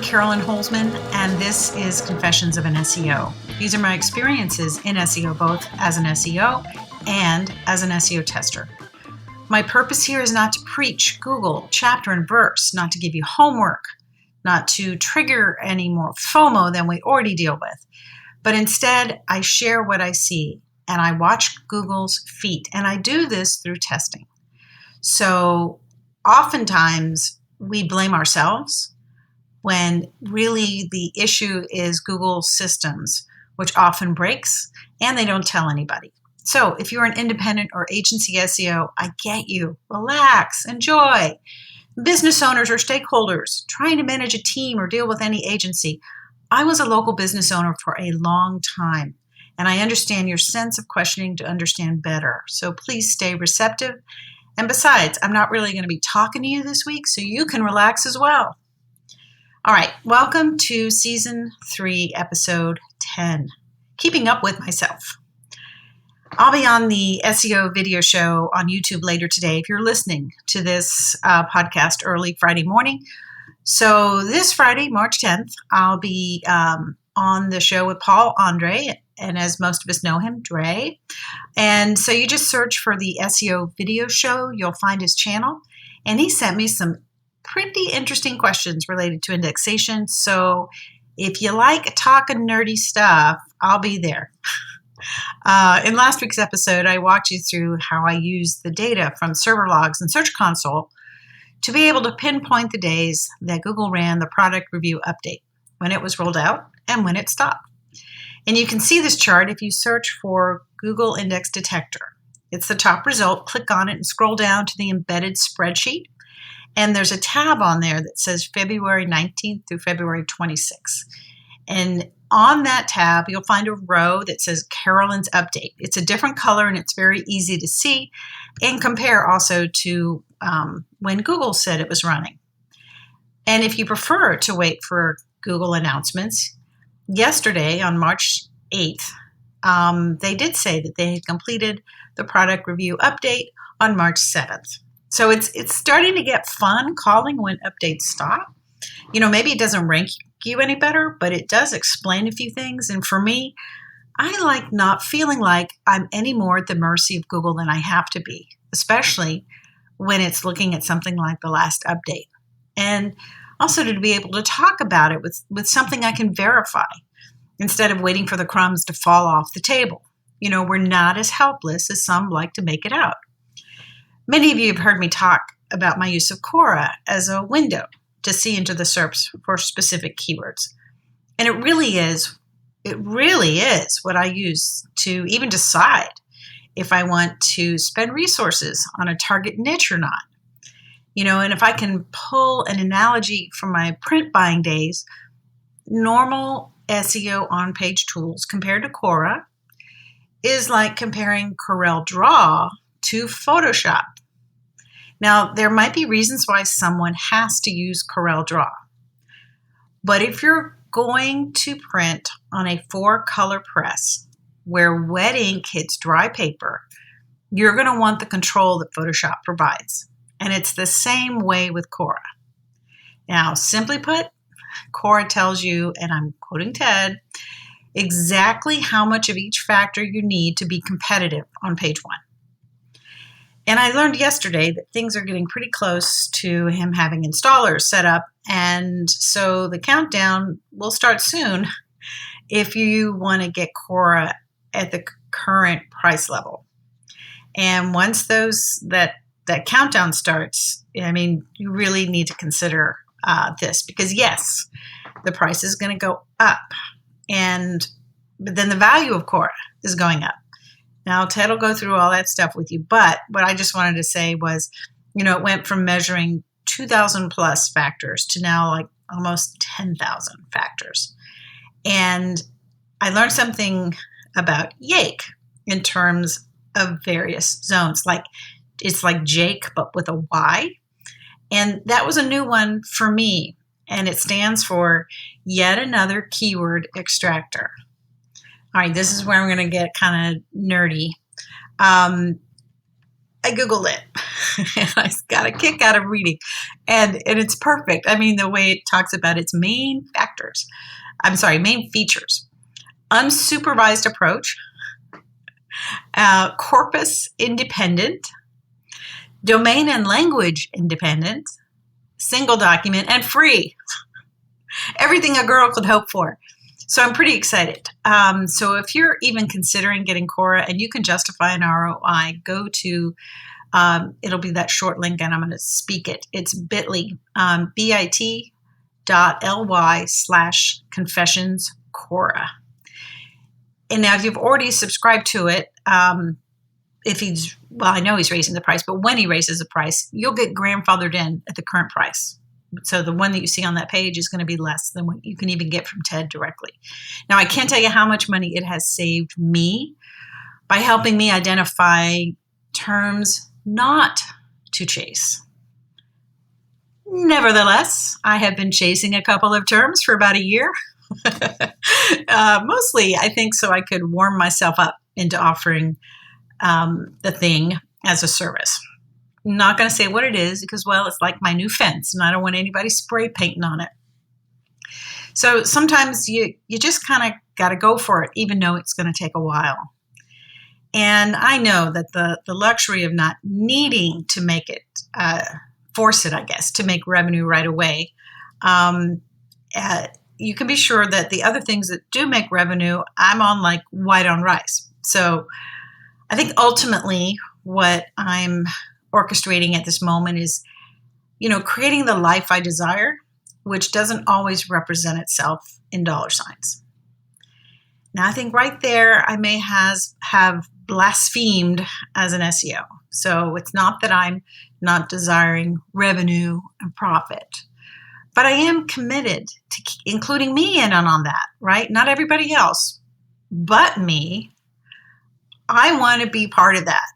Carolyn Holzman, and this is Confessions of an SEO. These are my experiences in SEO, both as an SEO and as an SEO tester. My purpose here is not to preach Google chapter and verse, not to give you homework, not to trigger any more FOMO than we already deal with, but instead I share what I see and I watch Google's feet, and I do this through testing. So oftentimes we blame ourselves when really the issue is Google's systems, which often breaks and they don't tell anybody. So if you're an independent or agency SEO, I get you. Relax, enjoy. Business owners or stakeholders trying to manage a team or deal with any agency. I was a local business owner for a long time, and I understand your sense of questioning to understand better. So please stay receptive. And besides, I'm not really going to be talking to you this week, so you can relax as well. All right, welcome to Season 3, Episode 10, Keeping Up With Myself. I'll be on the SEO Video Show on YouTube later today if you're listening to this podcast early Friday morning. So this Friday, March 10th, I'll be on the show with Paul Andre, and as most of us know him, Dre. And so you just search for the SEO Video Show, you'll find his channel, and he sent me some pretty interesting questions related to indexation. So if you like talking nerdy stuff, I'll be there. In last week's episode, I walked you through how I used the data from server logs and Search Console to be able to pinpoint the days that Google ran the product review update, when it was rolled out and when it stopped. And you can see this chart if you search for Google Index Detector. It's the top result. Click on it and scroll down to the embedded spreadsheet. And there's a tab on there that says February 19th through February 26th. And on that tab, you'll find a row that says Carolyn's Update. It's a different color and it's very easy to see and compare also to when Google said it was running. And if you prefer to wait for Google announcements, yesterday on March 8th, they did say that they had completed the product review update on March 7th. So it's starting to get fun calling when updates stop. You know, maybe it doesn't rank you any better, but it does explain a few things. And for me, I like not feeling like I'm any more at the mercy of Google than I have to be, especially when it's looking at something like the last update. And also to be able to talk about it with something I can verify instead of waiting for the crumbs to fall off the table. You know, we're not as helpless as some like to make it out. Many of you have heard me talk about my use of Quora as a window to see into the SERPs for specific keywords. And it really is what I use to even decide if I want to spend resources on a target niche or not. You know, and if I can pull an analogy from my print buying days, normal SEO on-page tools compared to Quora is like comparing Corel Draw to Photoshop. Now, there might be reasons why someone has to use Corel Draw, but if you're going to print on a 4-color press where wet ink hits dry paper, you're going to want the control that Photoshop provides. And it's the same way with Quora. Now, simply put, Quora tells you, and I'm quoting Ted, exactly how much of each factor you need to be competitive on page 1. And I learned yesterday that things are getting pretty close to him having installers set up. And so the countdown will start soon if you want to get Quora at the current price level. And once that countdown starts, I mean, you really need to consider this because yes, the price is going to go up, but then the value of Quora is going up. Now, Ted will go through all that stuff with you, but what I just wanted to say was, you know, it went from measuring 2,000 plus factors to now like almost 10,000 factors. And I learned something about Yake in terms of various zones. Like it's like Jake, but with a Y. And that was a new one for me. And it stands for yet another keyword extractor. All right, this is where I'm going to get kind of nerdy. I Googled it. I got a kick out of reading. And it's perfect. I mean, the way it talks about its main features. Unsupervised approach, corpus independent, domain and language independent, single document, and free. Everything a girl could hope for. So I'm pretty excited. So if you're even considering getting Quora and you can justify an ROI, go to, it'll be that short link and I'm going to speak it. It's bit.ly, bit.ly/confessions Quora. And now if you've already subscribed to it, I know he's raising the price, but when he raises the price, you'll get grandfathered in at the current price. So the one that you see on that page is going to be less than what you can even get from Ted directly. Now, I can't tell you how much money it has saved me by helping me identify terms not to chase. Nevertheless, I have been chasing a couple of terms for about a year. Mostly, I think, so I could warm myself up into offering the thing as a service. I'm not going to say what it is because, well, it's like my new fence and I don't want anybody spray painting on it. So sometimes you just kind of got to go for it, even though it's going to take a while. And I know that the luxury of not needing to make it, force it, I guess, to make revenue right away. You can be sure that the other things that do make revenue, I'm on like white on rice. So I think ultimately what I'm orchestrating at this moment is, creating the life I desire, which doesn't always represent itself in dollar signs. Now, I think right there, I may have blasphemed as an SEO. So it's not that I'm not desiring revenue and profit, but I am committed to including me in on that, right? Not everybody else, but me. I want to be part of that.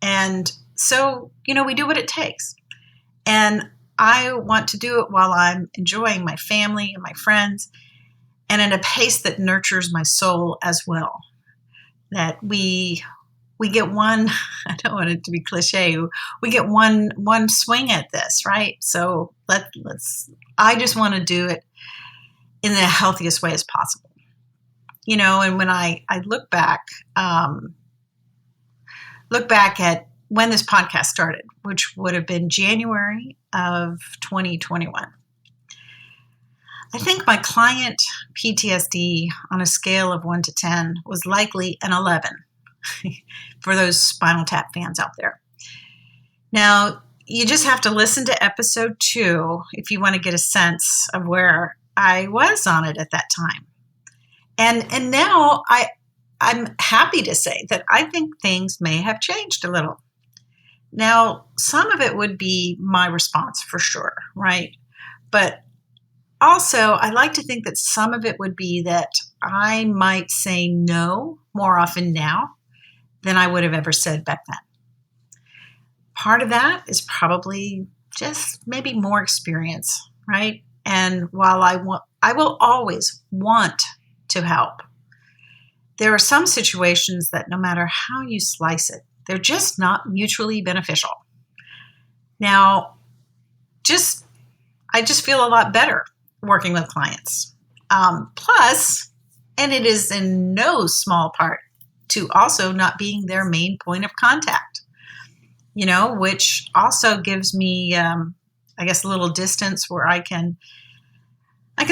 And so, we do what it takes. And I want to do it while I'm enjoying my family and my friends and at a pace that nurtures my soul as well. That we get one, I don't want it to be cliche, we get one swing at this, right? So I just want to do it in the healthiest way as possible. And when I look back at when this podcast started, which would have been January of 2021. I think my client PTSD on a scale of 1 to 10 was likely an 11 for those Spinal Tap fans out there. Now, you just have to listen to episode 2 if you want to get a sense of where I was on it at that time. And now I'm happy to say that I think things may have changed a little. Now, some of it would be my response for sure, right? But also, I like to think that some of it would be that I might say no more often now than I would have ever said back then. Part of that is probably just maybe more experience, right? And while I will always want to help, there are some situations that no matter how you slice it, they're just not mutually beneficial. Now, I just feel a lot better working with clients. Plus, and it is in no small part to also not being their main point of contact, which also gives me, I guess, a little distance where I can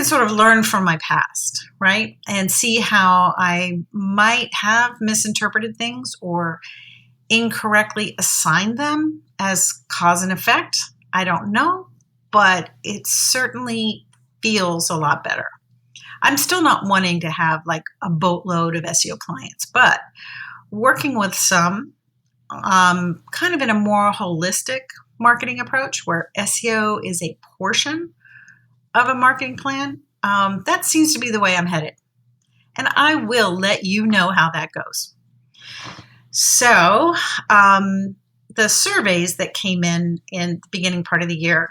sort of learn from my past, right? And see how I might have misinterpreted things or incorrectly assigned them as cause and effect. I don't know, but it certainly feels a lot better. I'm still not wanting to have like a boatload of SEO clients, but working with some kind of in a more holistic marketing approach where SEO is a portion of a marketing plan, that seems to be the way I'm headed. And I will let you know how that goes. So the surveys that came in the beginning part of the year,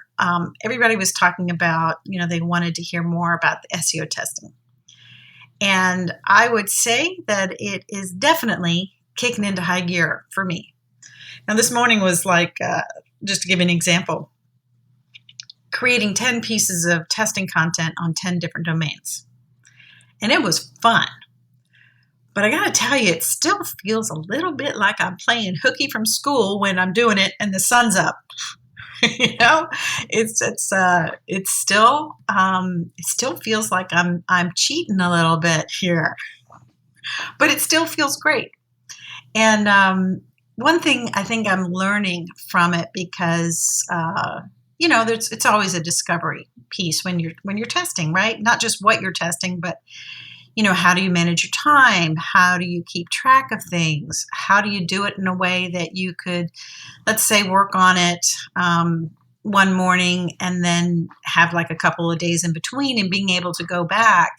everybody was talking about, they wanted to hear more about the SEO testing. And I would say that it is definitely kicking into high gear for me. Now, this morning was like just to give an example, creating 10 pieces of testing content on 10 different domains. And it was fun. But I got to tell you, it still feels a little bit like I'm playing hooky from school when I'm doing it and the sun's up. You know, it still feels like I'm cheating a little bit here, but it still feels great. And one thing I think I'm learning from it, because it's always a discovery piece when you're testing, right? Not just what you're testing, but how do you manage your time? How do you keep track of things? How do you do it in a way that you could, let's say, work on it one morning and then have like a couple of days in between, and being able to go back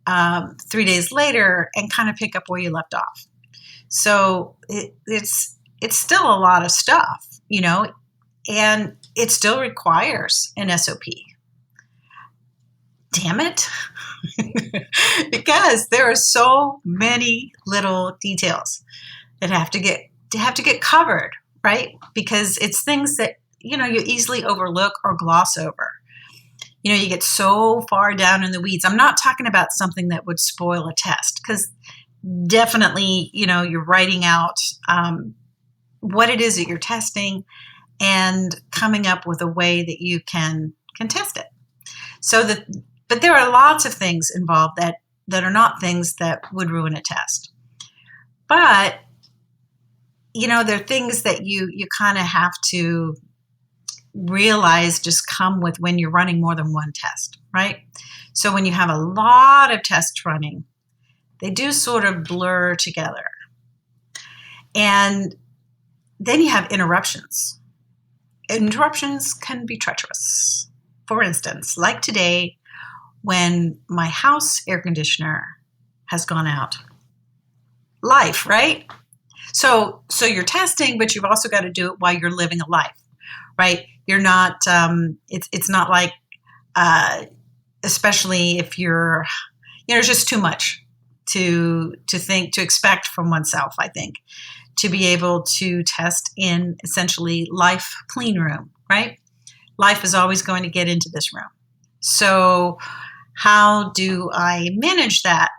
3 days later and kind of pick up where you left off. So it's still a lot of stuff, and it still requires an SOP. Damn it. Because there are so many little details that have to get covered, right? Because it's things that, you easily overlook or gloss over. You get so far down in the weeds. I'm not talking about something that would spoil a test, because definitely, you're writing out what it is that you're testing and coming up with a way that you can test it. But there are lots of things involved that are not things that would ruin a test. But, there are things that you kind of have to realize just come with when you're running more than one test, right? So when you have a lot of tests running, they do sort of blur together. And then you have interruptions. Interruptions can be treacherous. For instance, like today, when my house air conditioner has gone out. Life, right? So you're testing, but you've also got to do it while you're living a life, right? You're not, it's not like, especially if you're, there's just too much to expect from oneself, I think, to be able to test in essentially life clean room, right? Life is always going to get into this room. So how do I manage that?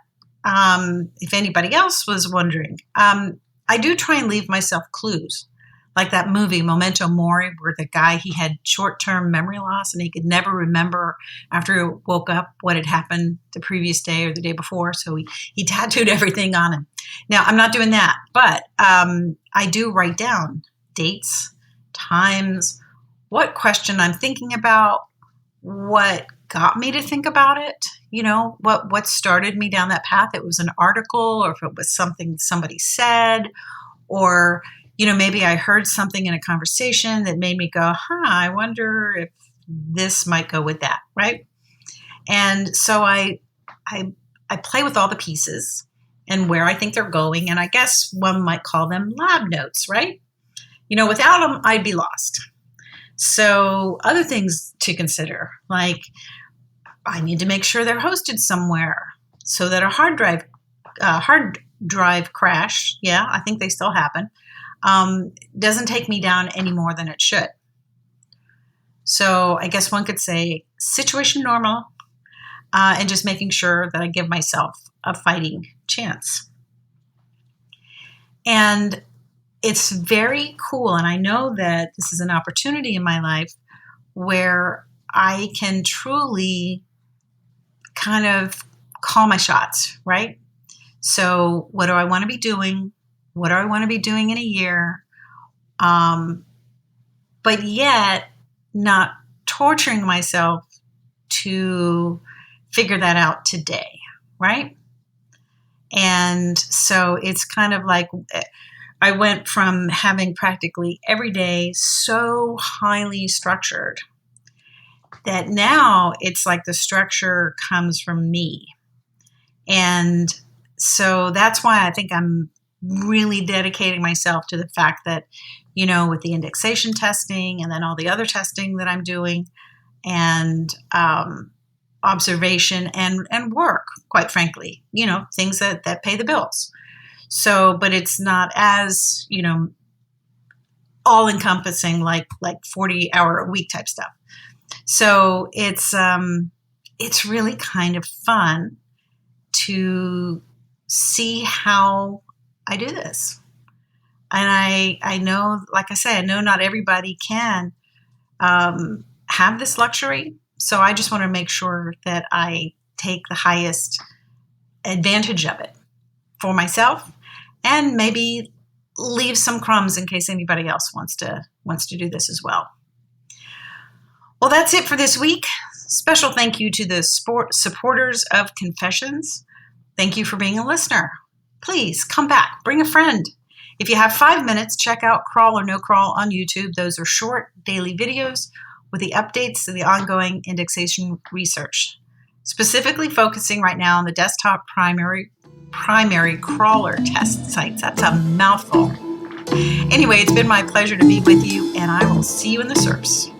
If anybody else was wondering, I do try and leave myself clues, like that movie Memento Mori, where the guy, he had short-term memory loss and he could never remember after he woke up what had happened the previous day or the day before. So he tattooed everything on him. Now, I'm not doing that, but I do write down dates, times, what question I'm thinking about, what got me to think about it, what started me down that path. It was an article, or if it was something somebody said, or, maybe I heard something in a conversation that made me go, I wonder if this might go with that, right? And so I play with all the pieces and where I think they're going, and I guess one might call them lab notes, right? Without them, I'd be lost. So other things to consider, like I need to make sure they're hosted somewhere so that a hard drive crash, yeah, I think they still happen, doesn't take me down any more than it should. So I guess one could say situation normal, and just making sure that I give myself a fighting chance. And it's very cool, and I know that this is an opportunity in my life where I can truly kind of call my shots, right? So what do I want to be doing? What do I want to be doing in a year? But yet not torturing myself to figure that out today, right? And so it's kind of like I went from having practically every day so highly structured that now it's like the structure comes from me. And so that's why I think I'm really dedicating myself to the fact that, with the indexation testing and then all the other testing that I'm doing, and observation and work, quite frankly, things that pay the bills. So, but it's not as, all encompassing, like 40-hour-a-week type stuff. So it's really kind of fun to see how I do this. And I know, like I said, I know not everybody can have this luxury. So I just want to make sure that I take the highest advantage of it for myself, and maybe leave some crumbs in case anybody else wants to do this as well. Well, that's it for this week. Special thank you to the supporters of Confessions. Thank you for being a listener. Please come back, bring a friend. If you have 5 minutes, check out Crawl or No Crawl on YouTube. Those are short daily videos with the updates to the ongoing indexation research, specifically focusing right now on the desktop primary crawler test sites. That's a mouthful. Anyway, it's been my pleasure to be with you, and I will see you in the SERPs.